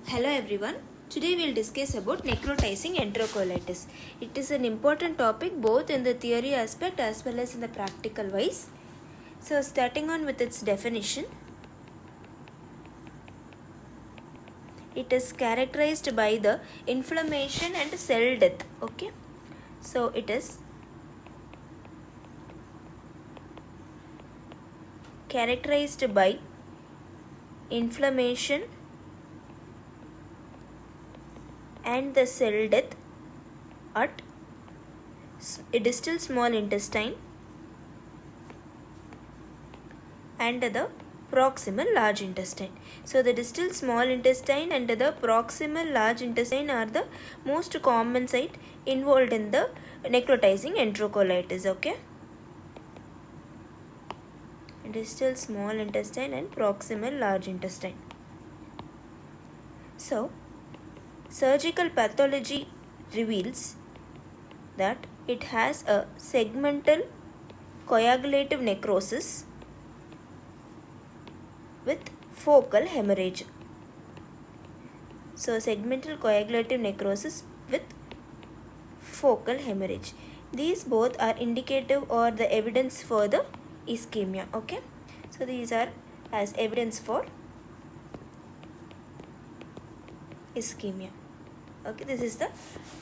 Hello everyone. Today we'll discuss about necrotizing enterocolitis. It is an important topic both in the theory aspect as well as in the practical wise. So starting on with its definition. It is characterized by the inflammation and cell death. Okay. So it is characterized by inflammation and the cell death at distal small intestine and the proximal large intestine. So the distal small intestine and the proximal large intestine are the most common site involved in the necrotizing enterocolitis. Okay. Distal small intestine and proximal large intestine. So surgical pathology reveals that it has a segmental coagulative necrosis with focal hemorrhage. So segmental coagulative necrosis with focal hemorrhage. These both are indicative or the evidence for the ischemia. Okay. So these are as evidence for ischemia. Okay, this is the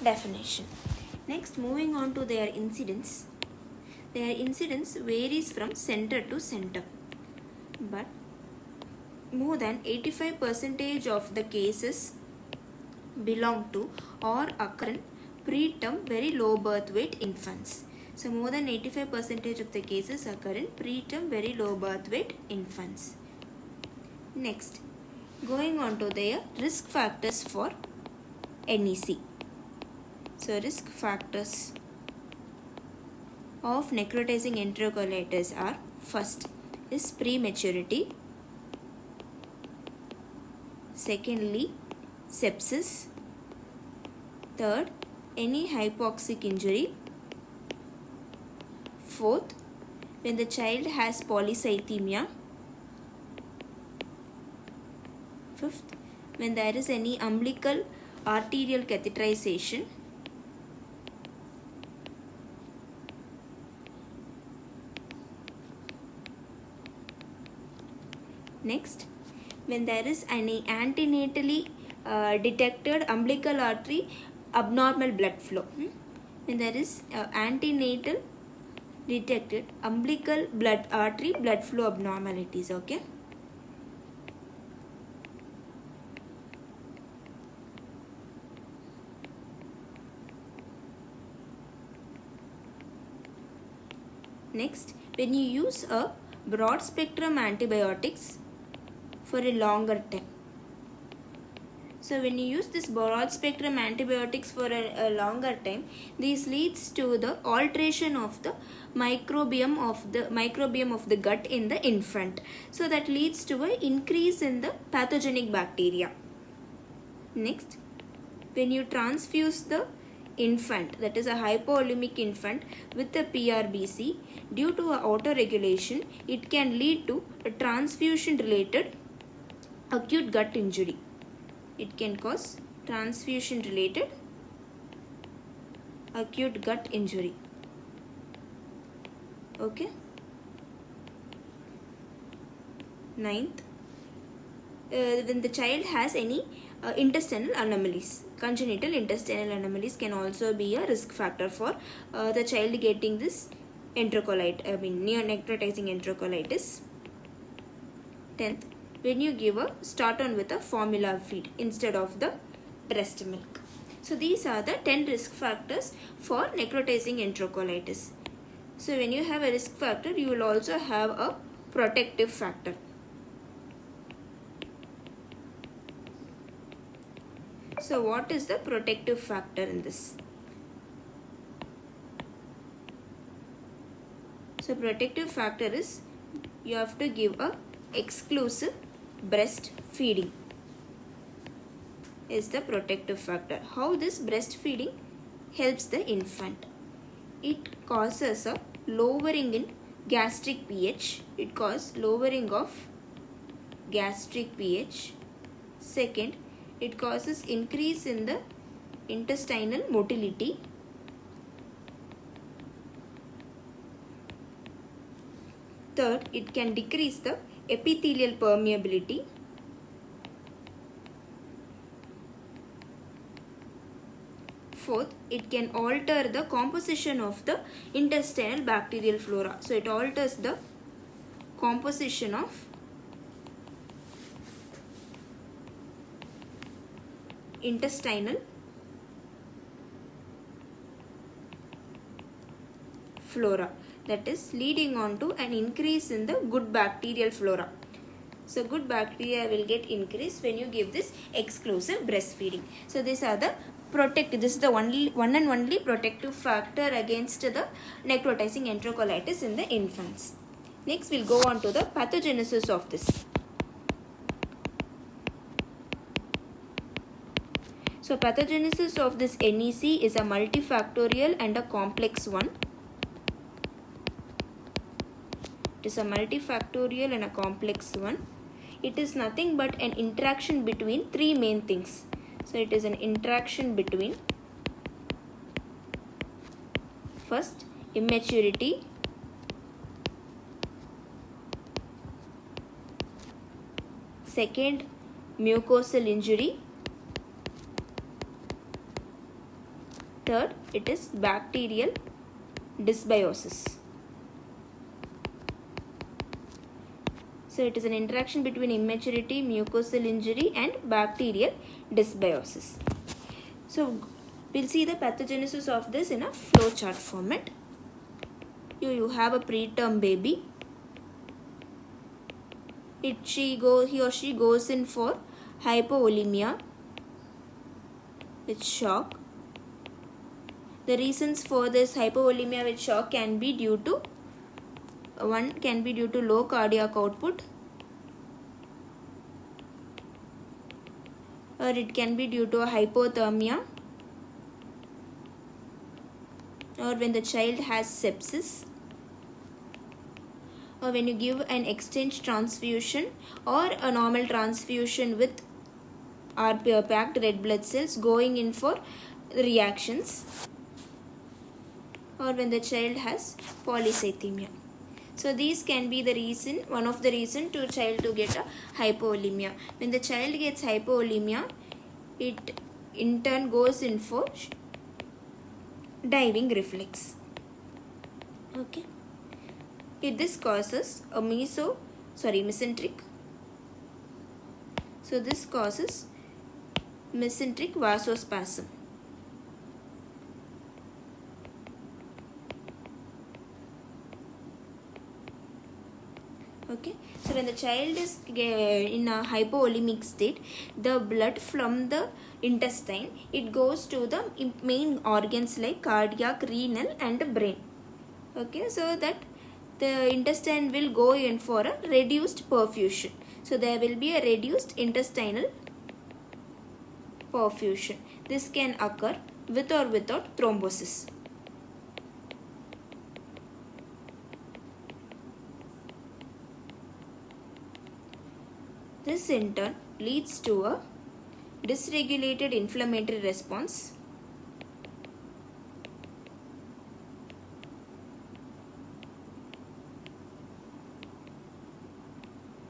definition. Next, moving on to their incidence. Their incidence varies from center to center, but more than 85% of the cases belong to or occur in preterm very low birth weight infants. So more than 85% of the cases occur in preterm very low birth weight infants. Next, going on to their risk factors for NEC. So risk factors of necrotizing enterocolitis are: first is prematurity, secondly sepsis, third any hypoxic injury, fourth when the child has polycythemia, fifth when there is any umbilical arterial catheterization, next when there is any antenatally detected umbilical artery abnormal blood flow. When there is antenatal detected umbilical blood artery blood flow abnormalities. Okay. Next, when you use a broad spectrum antibiotics for a longer time. So when you use this broad spectrum antibiotics for a longer time, this leads to the alteration of the microbiome of the gut in the infant. So that leads to an increase in the pathogenic bacteria. Next, when you transfuse the infant, that is a hypovolemic infant, with a PRBC, due to autoregulation, it can lead to a transfusion related acute gut injury. It can cause transfusion related acute gut injury. Okay. Ninth, when the child has any intestinal anomalies, congenital intestinal anomalies can also be a risk factor for the child getting this necrotizing enterocolitis. 10th, when you give start on with a formula feed instead of the breast milk. So these are the 10 risk factors for necrotizing enterocolitis. So when you have a risk factor, you will also have a protective factor. So what is the protective factor in this? So protective factor is you have to give a exclusive breastfeeding is the protective factor. How this breastfeeding helps the infant? It causes a lowering in gastric pH. It causes lowering of gastric pH. Second, it causes increase in the intestinal motility. Third, it can decrease the epithelial permeability. Fourth, it can alter the composition of the intestinal bacterial flora. So it alters the composition of intestinal flora, that is leading on to an increase in the good bacterial flora. So good bacteria will get increased when you give this exclusive breastfeeding. So these are the this is the one and only protective factor against the necrotizing enterocolitis in the infants. Next we'll go on to the pathogenesis of this. So pathogenesis of this NEC is a multifactorial and a complex one. It is a multifactorial and a complex one. It is nothing but an interaction between three main things. So it is an interaction between, first, immaturity, second, mucosal injury, third, it is bacterial dysbiosis. So it is an interaction between immaturity, mucosal injury and bacterial dysbiosis. So we'll see the pathogenesis of this in a flowchart format. You have a preterm baby. He or she goes in for hypovolemia with shock. The reasons for this hypovolemia with shock can be due to low cardiac output, or it can be due to a hypothermia, or when the child has sepsis, or when you give an exchange transfusion or a normal transfusion with packed red blood cells going in for reactions, or when the child has polycythemia. So these can be the reason, one of the reason to child to get a hypovolemia. When the child gets hypovolemia, it in turn goes in for diving reflex. Okay. This causes a mesenteric. So this causes mesenteric vasospasm. Okay, so when the child is in a hypovolemic state, the blood from the intestine, it goes to the main organs like cardiac, renal and brain. Okay, so that the intestine will go in for a reduced perfusion. So there will be a reduced intestinal perfusion. This can occur with or without thrombosis. This in turn leads to a dysregulated inflammatory response.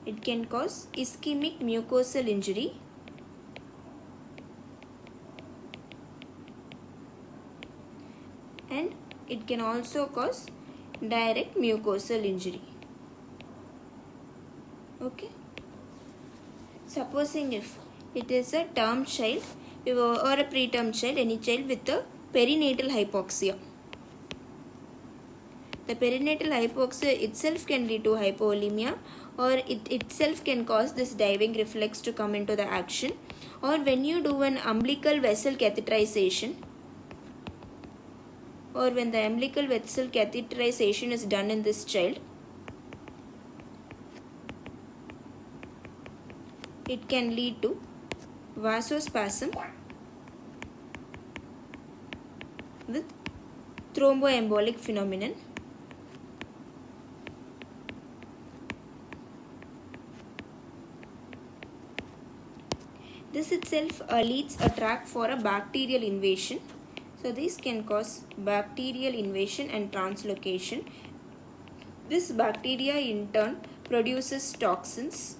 It can cause ischemic mucosal injury, and it can also cause direct mucosal injury. Okay. Supposing if it is a term child or a preterm child, any child with a perinatal hypoxia. The perinatal hypoxia itself can lead to hypovolemia, or it itself can cause this diving reflex to come into the action, or when you do an umbilical vessel catheterization, or when the umbilical vessel catheterization is done in this child, it can lead to vasospasm with thromboembolic phenomenon. This itself leads a track for a bacterial invasion. So this can cause bacterial invasion and translocation. This bacteria in turn produces toxins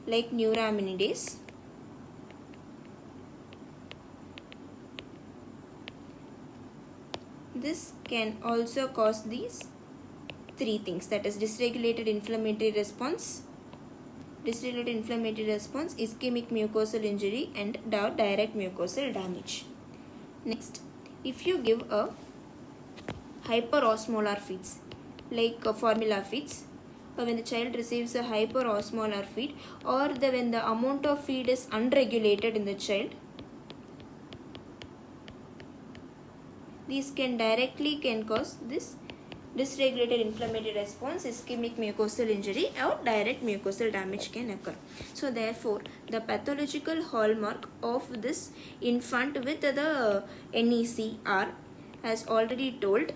like neuraminidase. This can also cause these three things, that is dysregulated inflammatory response, ischemic mucosal injury, and direct mucosal damage. Next, if you give a hyperosmolar feeds like formula feeds, or when the child receives a hyperosmolar feed, or when the amount of feed is unregulated in the child, these can cause this dysregulated inflammatory response, ischemic mucosal injury, or direct mucosal damage can occur. So therefore, the pathological hallmark of this infant with the NEC are, as already told,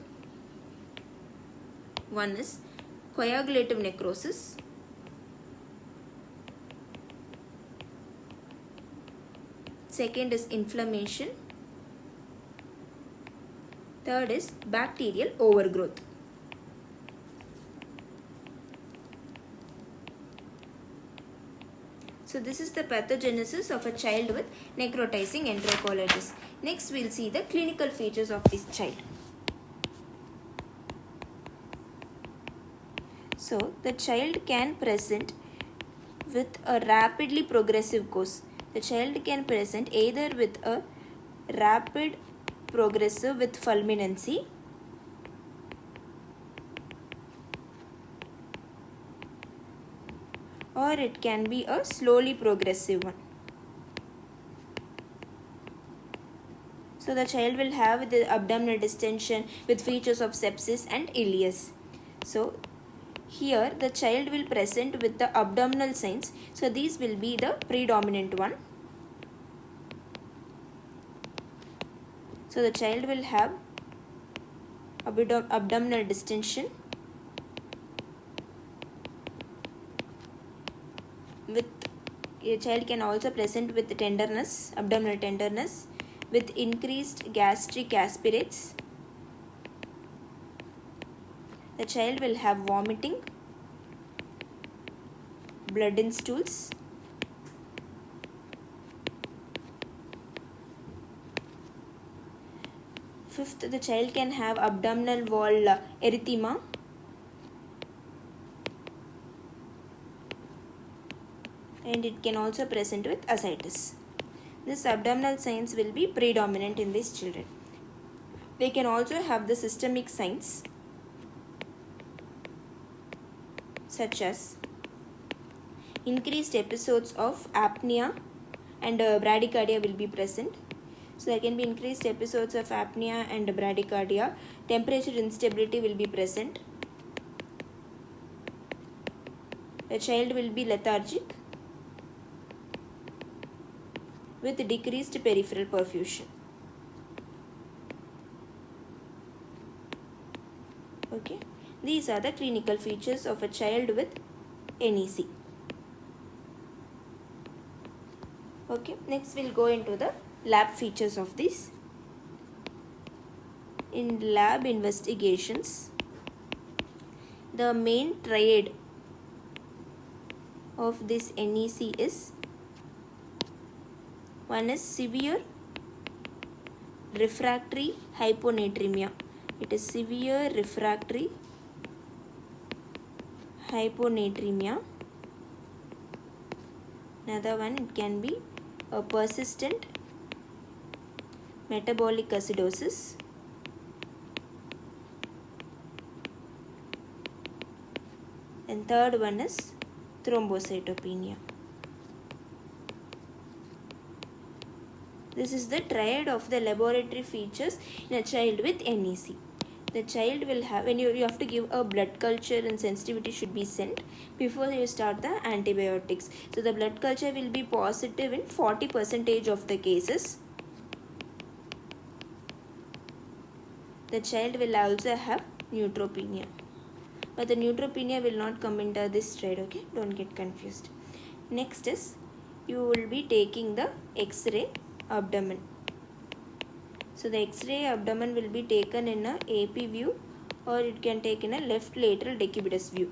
one is coagulative necrosis, second is inflammation, third is bacterial overgrowth. So this is the pathogenesis of a child with necrotizing enterocolitis. Next we will see the clinical features of this child. So the child can present with a rapidly progressive course. The child can present either with a rapid progressive with fulminancy, or it can be a slowly progressive one. So the child will have the abdominal distension with features of sepsis and ileus. So here the child will present with the abdominal signs. So these will be the predominant one. So the child will have abdominal distension with a child can also present with tenderness, abdominal tenderness, with increased gastric aspirates. The child will have vomiting, blood in stools, fifth, the child can have abdominal wall erythema, and it can also present with ascites. This abdominal signs will be predominant in these children. They can also have the systemic signs such as increased episodes of apnea and bradycardia will be present. So there can be increased episodes of apnea and bradycardia. Temperature instability will be present. The child will be lethargic with decreased peripheral perfusion. Okay, these are the clinical features of a child with NEC. Okay, next we'll go into the lab features of this. In lab investigations, the main triad of this NEC is, one is severe refractory hyponatremia. It is severe refractory hyponatremia. Another one, it can be a persistent metabolic acidosis. And third one is thrombocytopenia. This is the triad of the laboratory features in a child with NEC. The child will have, when you have to give a blood culture and sensitivity should be sent before you start the antibiotics. So the blood culture will be positive in 40% of the cases. The child will also have neutropenia. But the neutropenia will not come into this triad, okay? Don't get confused. Next is you will be taking the X-ray abdomen. So the X-ray abdomen will be taken in a AP view, or it can take in a left lateral decubitus view.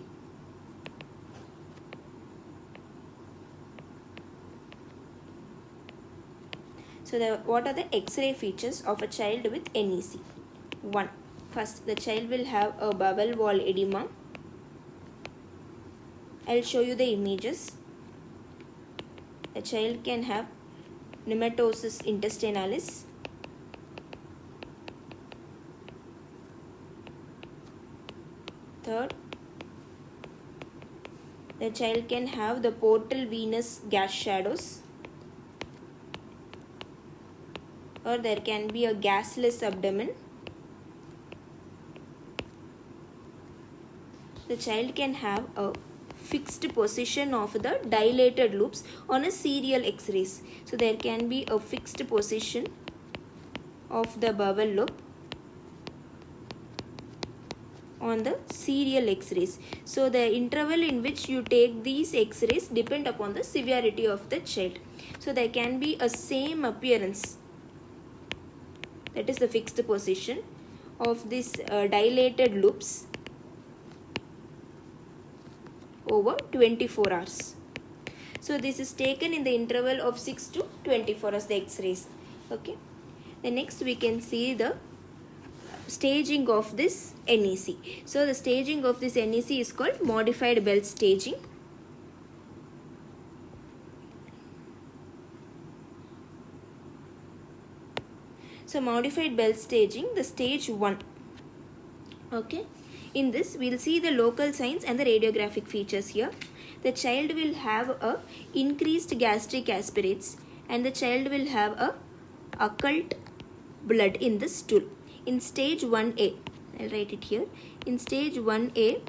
So what are the X-ray features of a child with NEC? 1. First, the child will have a bowel wall edema. I'll show you the images. A child can have Necrotising intestinalis. Third, the child can have the portal venous gas shadows, or there can be a gasless abdomen. The child can have a fixed position of the dilated loops on a serial X-rays. So there can be a fixed position of the bowel loop on the serial X-rays. So the interval in which you take these X-rays depend upon the severity of the child. So there can be a same appearance, that is the fixed position of these dilated loops over 24 hours. So this is taken in the interval of 6 to 24 hours, the X-rays. Okay. Then next we can see the staging of this NEC. So the staging of this NEC is called modified Bell staging. So modified Bell staging, the stage 1. Okay. In this, we will see the local signs and the radiographic features here. The child will have a increased gastric aspirates, and the child will have a occult blood in the stool. In stage 1A, I'll write it here. In stage 1A,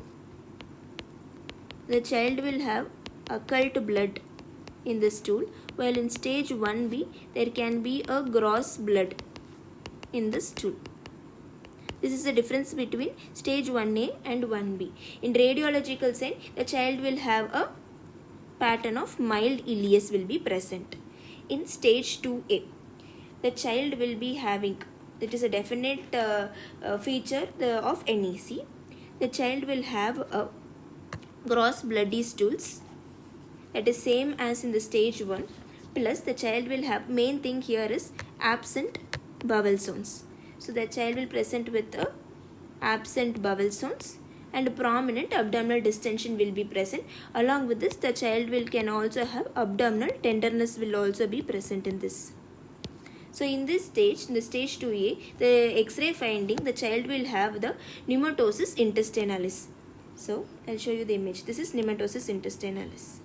the child will have occult blood in the stool, while in stage 1B, there can be a gross blood in the stool. This is the difference between stage 1A and 1B. In radiological sign, the child will have a pattern of mild ileus will be present. In stage 2A, the child will be having, that is a definite feature of NEC. The child will have a gross bloody stools, that is same as in the stage 1, plus the child will have, main thing here is absent bowel zones. So the child will present with a absent bowel zones, and prominent abdominal distension will be present. Along with this, the child can also have abdominal tenderness will also be present in this. So in this stage, in the stage 2A, the X-ray finding, the child will have the Necrotising intestinalis. So I'll show you the image. This is Necrotising intestinalis.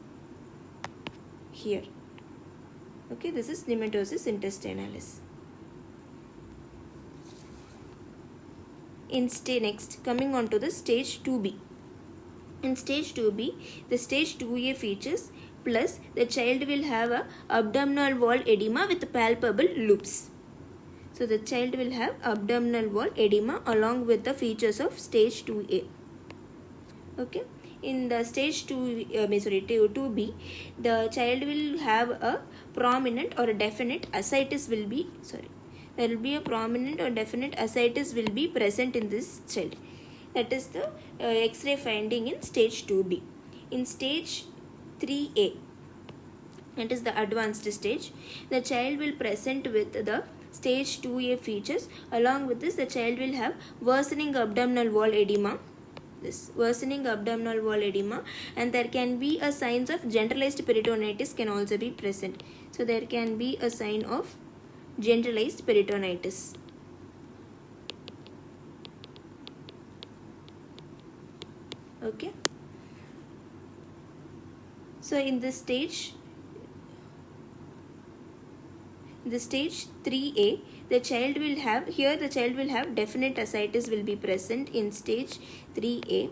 Here. Okay, this is Necrotising intestinalis. Next, coming on to the stage 2B. In stage 2B, the stage 2A features, plus the child will have a abdominal wall edema with palpable loops. So the child will have abdominal wall edema along with the features of stage 2A. Okay. In the stage 2B, the child will have a prominent or a definite ascites will be, there will be a prominent or definite ascites will be present in this child. That is the X-ray finding in stage 2B. In stage 3A, that is the advanced stage, the child will present with the stage 2A features. Along with this, the child will have worsening abdominal wall edema. This worsening abdominal wall edema, and there can be a signs of generalized peritonitis can also be present. So there can be a sign of generalized peritonitis. Okay. So in this stage, the stage 3A, the child will have, here the child will have definite ascites will be present in stage 3A.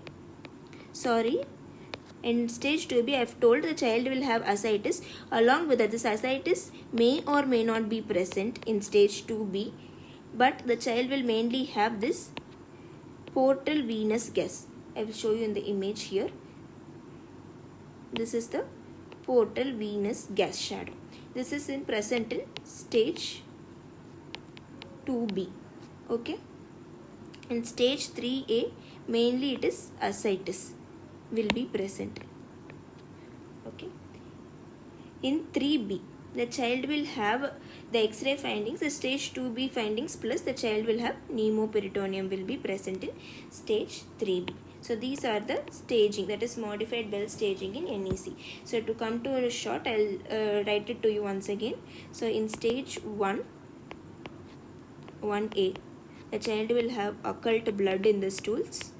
In stage 2B, I have told the child will have ascites. Along with that, this ascites may or may not be present in stage 2B, but the child will mainly have this portal venous gas. I will show you in the image here. This is the portal venous gas shadow. This is present in stage 2B. Okay. In stage 3A, mainly it is ascites will be present. Okay. In 3B, the child will have the X-ray findings, the stage 2B findings, plus the child will have pneumoperitoneum will be present in stage 3B. So these are the staging, that is modified Bell staging in NEC. So to come to a short, I'll write it to you once again. So in stage 1A, the child will have occult blood in the stools.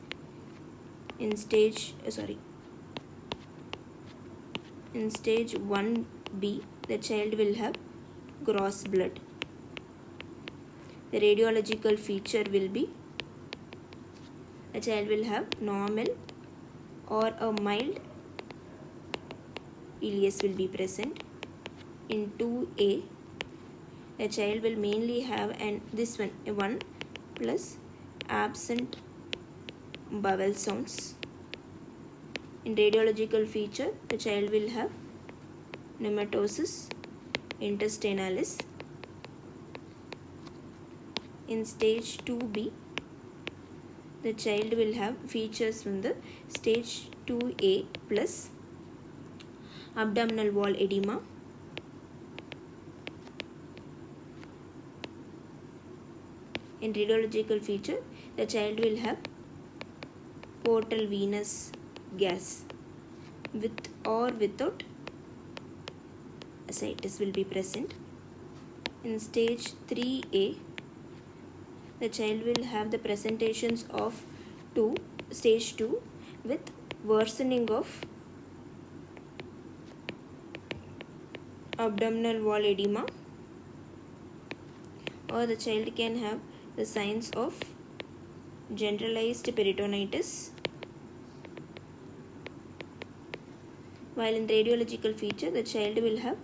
In stage 1B, the child will have gross blood. The radiological feature will be, the child will have normal or a mild ileus will be present. In 2A, the child will mainly have this one plus absent bowel sounds. In radiological feature, the child will have pneumatosis intestinalis. In stage 2B, the child will have features from the stage 2A plus abdominal wall edema. In radiological feature, the child will have portal venous gas with or without ascites will be present. In stage 3A, the child will have the presentations of stage 2 with worsening of abdominal wall edema, or the child can have the signs of generalized peritonitis. While in radiological feature, the child will have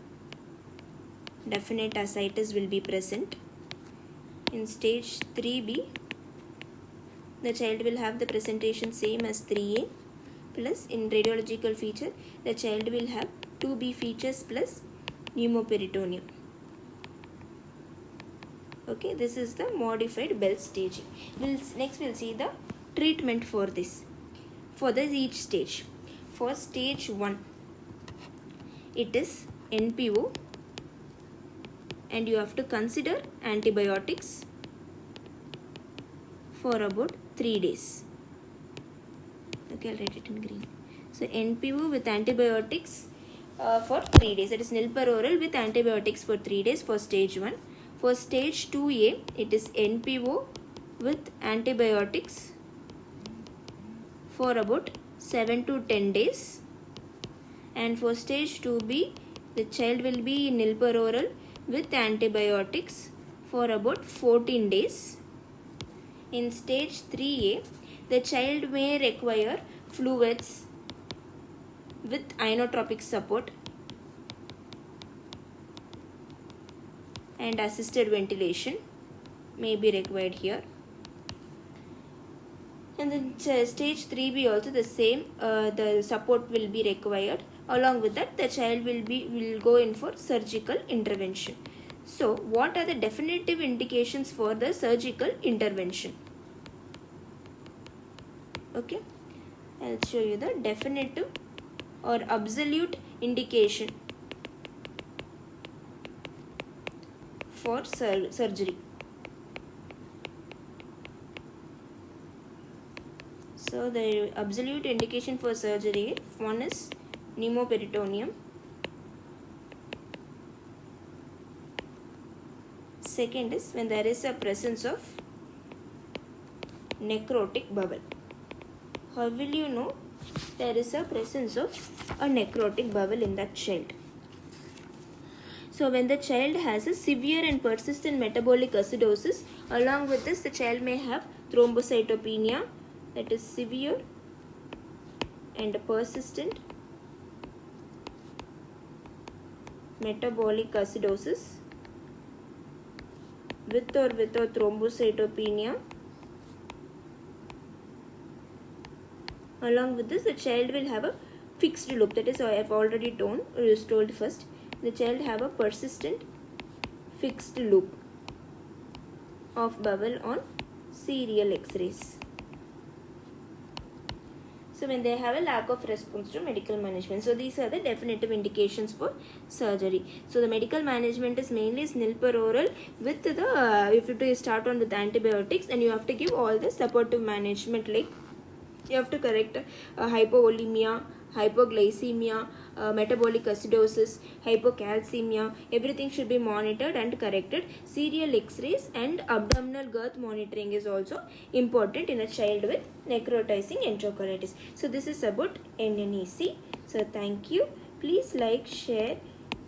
definite ascites will be present. In stage 3B, the child will have the presentation same as 3A, plus in radiological feature, the child will have 2B features plus pneumoperitoneum. Okay, this is the modified Bell staging. Next we'll see the treatment for this. For each stage. For stage 1, it is NPO, and you have to consider antibiotics for about 3 days. Okay, I'll write it in green. So NPO with antibiotics for 3 days. That is nilperoral with antibiotics for 3 days for stage 1. For stage 2A, it is NPO with antibiotics for about 7 to 10 days. And for stage 2B, the child will be nilperoral with antibiotics for about 14 days. In stage 3A, the child may require fluids with inotropic support and assisted ventilation may be required here. And then stage 3B also the same, the support will be required. Along with that, the child will go in for surgical intervention. So, what are the definitive indications for the surgical intervention? Okay, I'll show you the definitive or absolute indication for surgery. So the absolute indication for surgery, one is pneumoperitoneum, second is when there is a presence of necrotic bowel. How will you know there is a presence of a necrotic bowel in that child? So when the child has a severe and persistent metabolic acidosis, along with this the child may have thrombocytopenia, that is severe and persistent metabolic acidosis with or without thrombocytopenia. Along with this, the child will have a fixed loop, that is I have already told first. The child have a persistent fixed loop of bowel on serial x-rays. So when they have a lack of response to medical management. So these are the definitive indications for surgery. So the medical management is mainly nilperoral with the, if you start on with antibiotics, and you have to give all the supportive management, like you have to correct hypovolemia, hypoglycemia, metabolic acidosis, hypocalcemia. Everything should be monitored and corrected. Serial x-rays and abdominal girth monitoring is also important in a child with necrotizing enterocolitis. So this is about NNEC. So thank you. Please like, share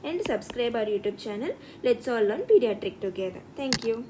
and subscribe our YouTube channel. Let's all learn pediatric together. Thank you.